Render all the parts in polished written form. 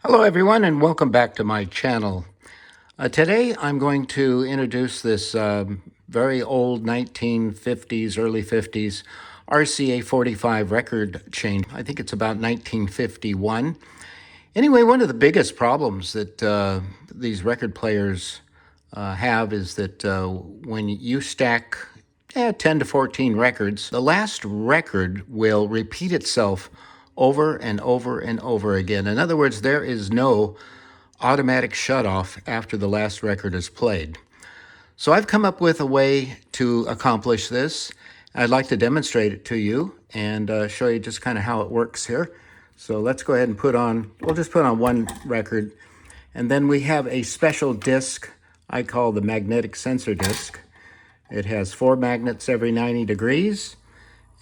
Hello everyone and welcome back to my channel. Today I'm going to introduce this very old 1950s, early 50s RCA 45 record chain. I think it's about 1951. Anyway, one of the biggest problems that these record players have is that when you stack 10 to 14 records, the last record will repeat itself over and over and over again. In other words, there is no automatic shutoff after the last record is played. So I've come up with a way to accomplish this. I'd like to demonstrate it to you and show you just kind of how it works here. So let's go ahead and we'll just put on one record. And then we have a special disc I call the magnetic sensor disc. It has 4 magnets every 90 degrees.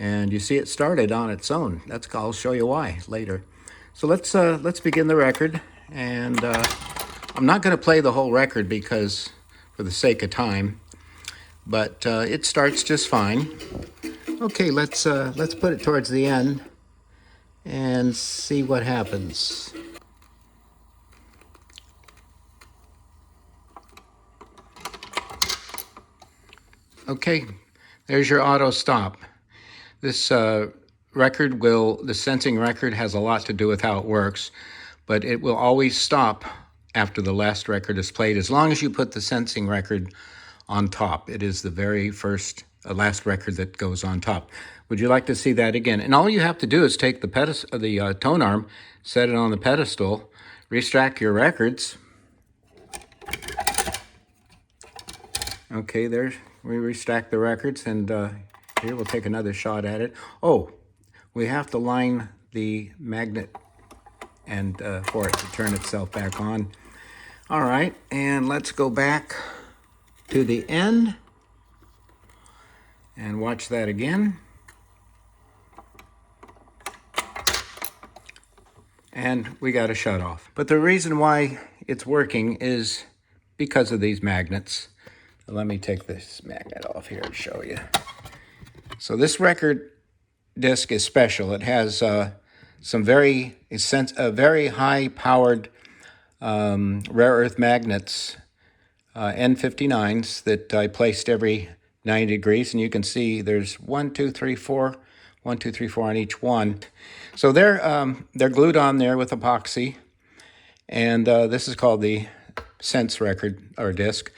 And you see it started on its own. I'll show you why later. So let's begin the record. And I'm not going to play the whole record because, for the sake of time, but it starts just fine. Okay, let's put it towards the end and see what happens. Okay, there's your auto stop. This the sensing record has a lot to do with how it works, but it will always stop after the last record is played as long as you put the sensing record on top. It is the very first, last record that goes on top. Would you like to see that again? And all you have to do is take the tone arm, set it on the pedestal, restack your records. Okay, there we restack the records, and here we'll take another shot at it. Oh, we have to line the magnet and for it to turn itself back on. All right, and let's go back to the end and watch that again. And we got a shut off. But the reason why it's working is because of these magnets. Let me take this magnet off here and show you. So this record disc is special. It has some very high-powered rare earth magnets, N59s, that I placed every 90 degrees, and you can see there's 1, 2, 3, 4 on each one. So they're glued on there with epoxy, and this is called the sense record or disc.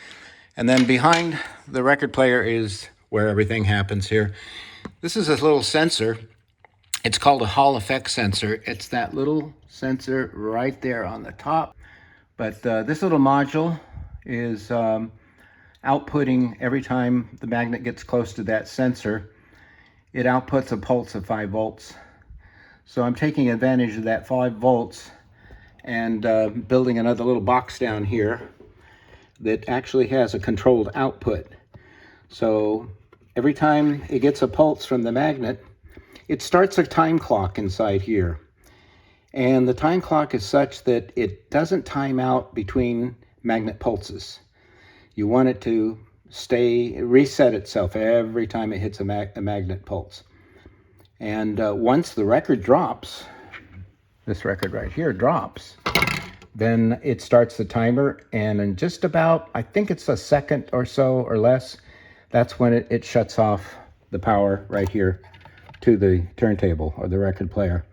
And then behind the record player is where everything happens here. This is a little sensor. It's called a Hall effect sensor. It's that little sensor right there on the top. But this little module is outputting every time the magnet gets close to that sensor. It outputs a pulse of 5 volts. So I'm taking advantage of that 5 volts and building another little box down here that actually has a controlled output. So every time it gets a pulse from the magnet, it starts a time clock inside here. And the time clock is such that it doesn't time out between magnet pulses. You want it to reset itself every time it hits a magnet pulse. And once the record drops, this record right here drops, then it starts the timer, and in just about, I think it's a second or so or less, that's when it shuts off the power right here to the turntable or the record player.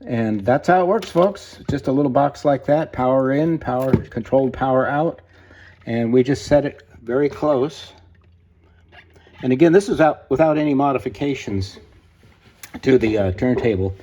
And that's how it works, folks. Just a little box like that, power in, controlled power out, and we just set it very close. And again, this is out without any modifications to the turntable.